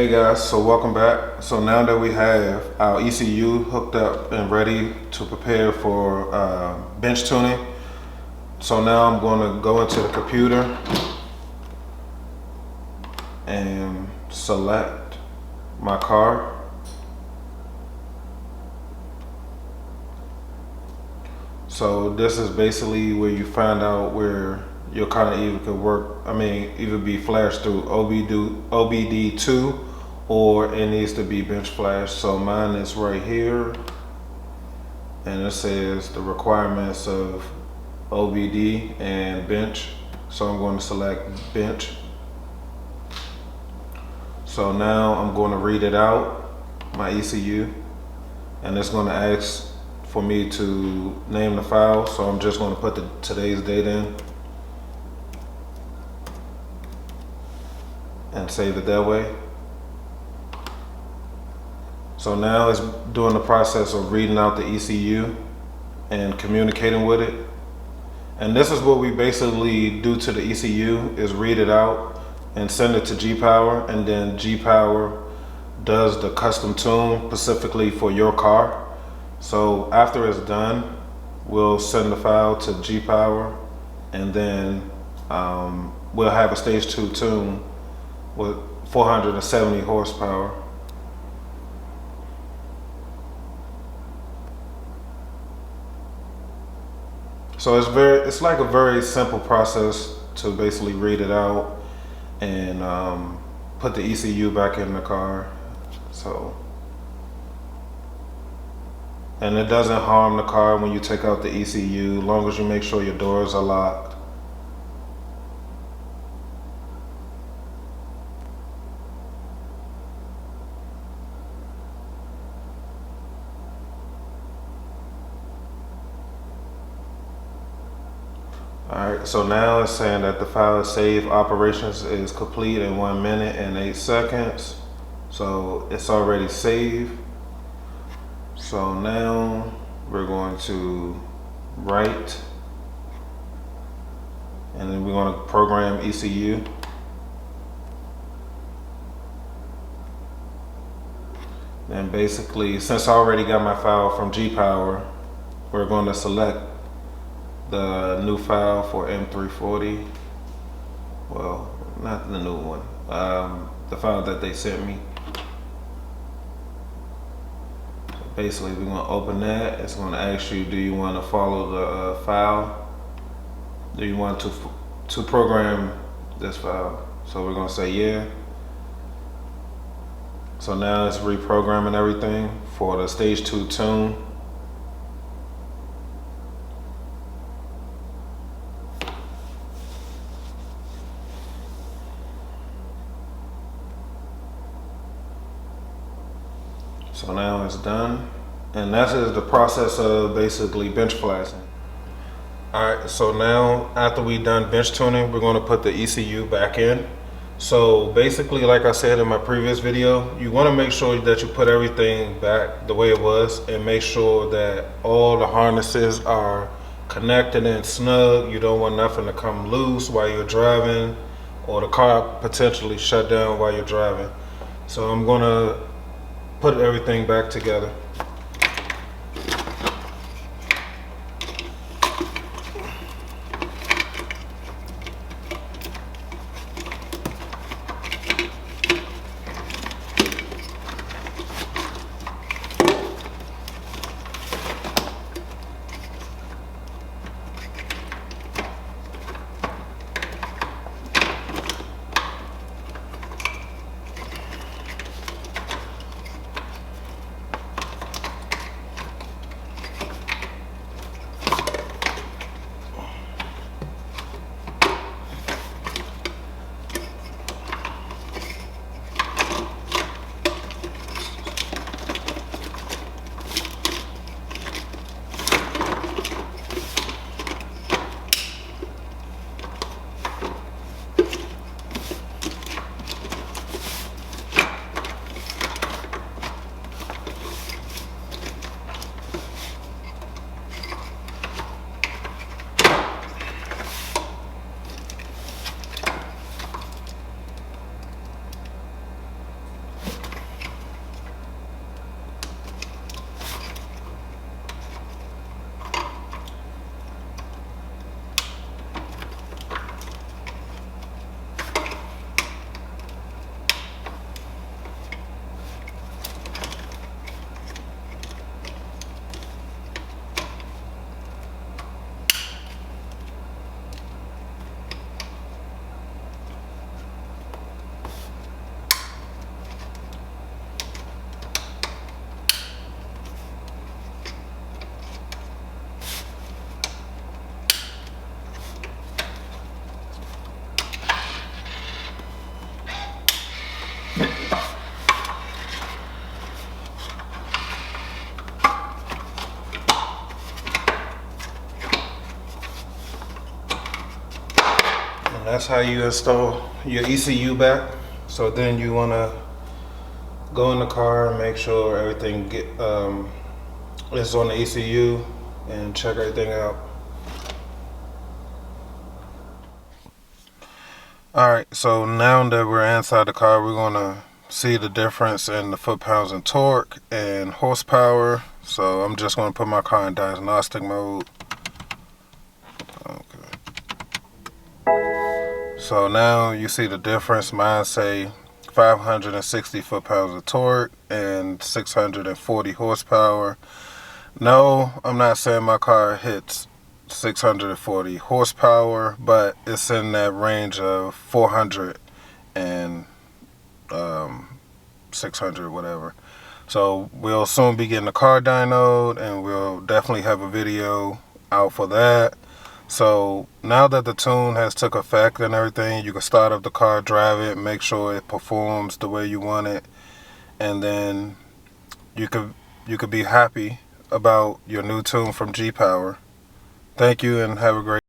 Hey guys, so welcome back. So now that we have our ECU hooked up and ready to prepare for bench tuning, so now I'm going to go into the computer and select my car. So this is basically where you find out where your car either could work, either be flashed through OBD2 or it needs to be bench flash. So mine is right here and it says the requirements of OBD and bench. So I'm going to select bench. So now I'm going to read it out, my ECU, and it's going to ask for me to name the file. So I'm just going to put today's date in and save it that way. So now it's doing the process of reading out the ECU and communicating with it. And this is what we basically do to the ECU, is read it out and send it to G-Power, and then G-Power does the custom tune specifically for your car. So after it's done, we'll send the file to G-Power, and then we'll have a stage 2 tune with 470 horsepower. So it's like a very simple process to basically read it out and put the ECU back in the car. So, and it doesn't harm the car when you take out the ECU, as long as you make sure your doors are locked. Alright, so now it's saying that the file save operations is complete in 1 minute and 8 seconds. So it's already saved. So now we're going to write, and then we're going to program ECU. And basically, since I already got my file from G-Power, we're going to select the new file for M340. Well, not the new one, the file that they sent me. So basically, we're going to open that. It's going to ask you, do you want to follow the file? Do you want to program this file? So we're going to say yeah. So now it's reprogramming everything for the stage 2 tune. So now it's done, and that is the process of basically bench flashing. Alright, so now after we done bench tuning, we're going to put the ECU back in. So basically, like I said in my previous video, you want to make sure that you put everything back the way it was, and make sure that all the harnesses are connected and snug. You don't want nothing to come loose while you're driving, or the car potentially shut down while you're driving. So I'm going to put everything back together. that's how you install your ECU back. So then you want to go in the car and make sure everything is on the ECU and check everything out. Alright, so now that we're inside the car, we're going to see the difference in the foot-pounds and torque and horsepower. So I'm just going to put my car in diagnostic mode. Okay. So now you see the difference. Mine say 560 foot-pounds of torque and 640 horsepower. No, I'm not saying my car hits 640 horsepower, but it's in that range of 400 and 600, whatever. So we'll soon be getting the car dynoed, and we'll definitely have a video out for that. So now that the tune has took effect and everything, you can start up the car, drive it, make sure it performs the way you want it, and then you could be happy about your new tune from G Power. Thank you and have a great